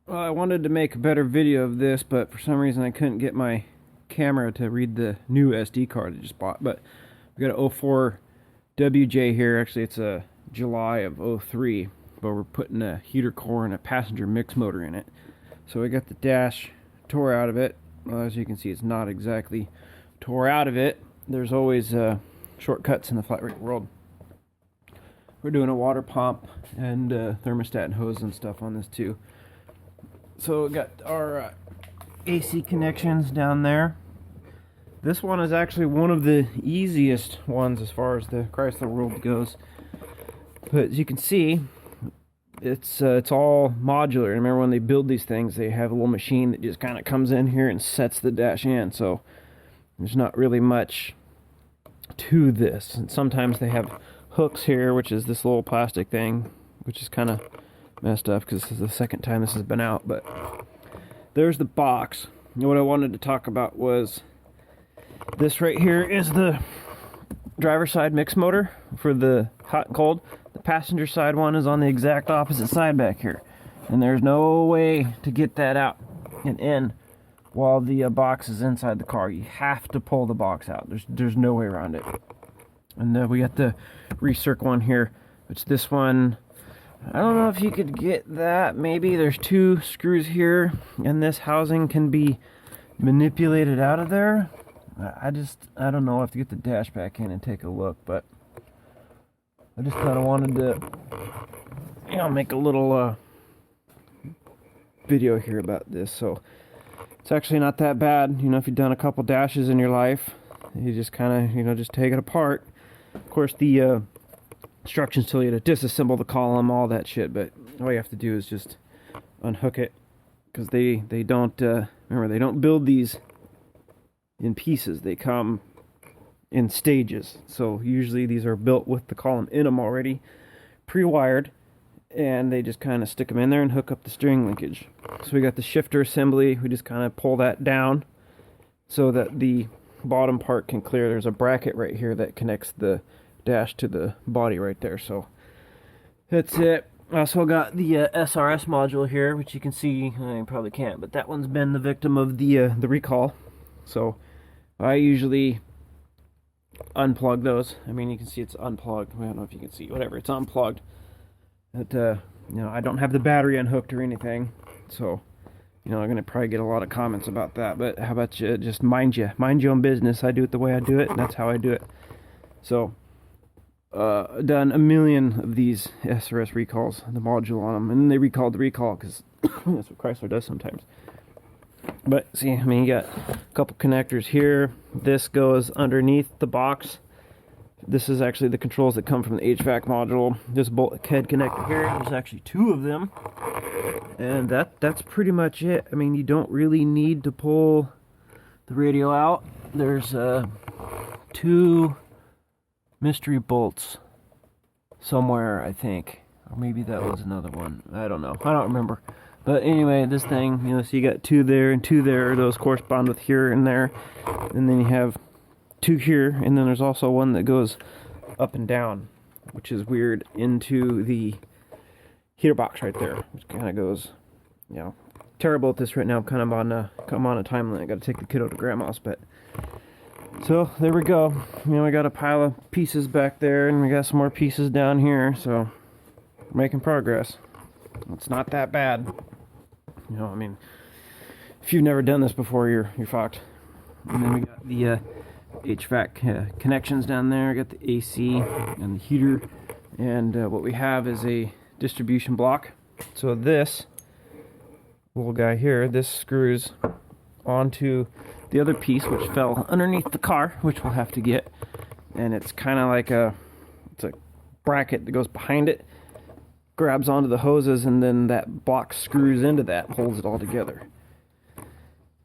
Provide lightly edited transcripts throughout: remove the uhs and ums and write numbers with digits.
Well, I wanted to make a better video of this, but for some reason I couldn't get my camera to read the new SD card I just bought. But we got an 04 WJ here. Actually, it's a July of 03, but we're putting a heater core and a passenger mix motor in it. So we got the dash tore out of it. Well, as you can see, it's not exactly tore out of it. There's always shortcuts in the flat rate world. We're doing a water pump and thermostat and hose and stuff on this too. So we got our AC connections down there. This one is actually one of the easiest ones as far as the Chrysler world goes. But as you can see, it's all modular. Remember when they build these things, they have a little machine that just kind of comes in here and sets the dash in. So there's not really much to this. And sometimes they have hooks here, which is this little plastic thing, which is kind of messed up because this is the second time this has been out. But there's the box. And what I wanted to talk about was this right here is the driver's side mix motor for the hot and cold. The passenger side one is on the exact opposite side back here, and there's no way to get that out and in while the box is inside the car. You have to pull the box out. There's no way around it. And we got the recirc one here, which this one, I don't know if you could get that. Maybe there's two screws here, and this housing can be manipulated out of there. I don't know. I have to get the dash back in and take a look, but I just kind of wanted to, make a little video here about this. So it's actually not that bad. If you've done a couple dashes in your life, you just kind of, just take it apart. Of course, the instructions tell you to disassemble the column, all that shit, but all you have to do is just unhook it, because they don't, remember, they don't build these in pieces. They come in stages. So usually these are built with the column in them already, pre-wired, and they just kind of stick them in there and hook up the steering linkage. So we got the shifter assembly. We just kind of pull that down so that the bottom part can clear. There's a bracket right here that connects the dash to the body right there. So that's it. I also got the SRS module here, which you can see. You probably can't, but that one's been the victim of the recall. So I usually unplug those. I mean, you can see it's unplugged. I don't know if you can see. Whatever, it's unplugged. But I don't have the battery unhooked or anything. So I'm gonna probably get a lot of comments about that. But how about you just mind your own business? I do it the way I do it, and that's how I do it. So I've done a million of these SRS recalls, the module on them, and then they recalled the recall because that's what Chrysler does sometimes. But see, I mean, you got a couple connectors here. This goes underneath the box. This is actually the controls that come from the HVAC module. This bulkhead connector here, there's actually two of them. And that's pretty much it. I mean, you don't really need to pull the radio out. There's two mystery bolts somewhere, I think. Or maybe that was another one. I don't know. I don't remember. But anyway, this thing, so you got two there and two there. Those correspond with here and there. And then you have two here. And then there's also one that goes up and down, which is weird, into the heater box right there. Which kind of goes, terrible at this right now. I'm kind of on a time limit. I got to take the kiddo to grandma's. But so there we go. We got a pile of pieces back there, and we got some more pieces down here. So we're making progress. It's not that bad. I mean, if you've never done this before, you're fucked. And then we got the HVAC connections down there. We got the AC and the heater. And what we have is a distribution block. So this little guy here, this screws onto the other piece, which fell underneath the car, which we'll have to get. And it's kind of like it's a bracket that goes behind it, grabs onto the hoses, and then that block screws into that, holds it all together.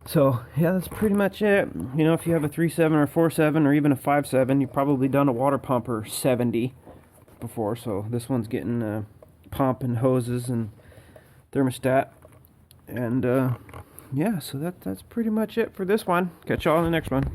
So yeah, that's pretty much it. If you have a 3.7 or a 4.7 or even a 5.7, you've probably done a water pump or 70 before. So this one's getting pump and hoses and thermostat. And yeah, so that's pretty much it for this one. Catch y'all in the next one.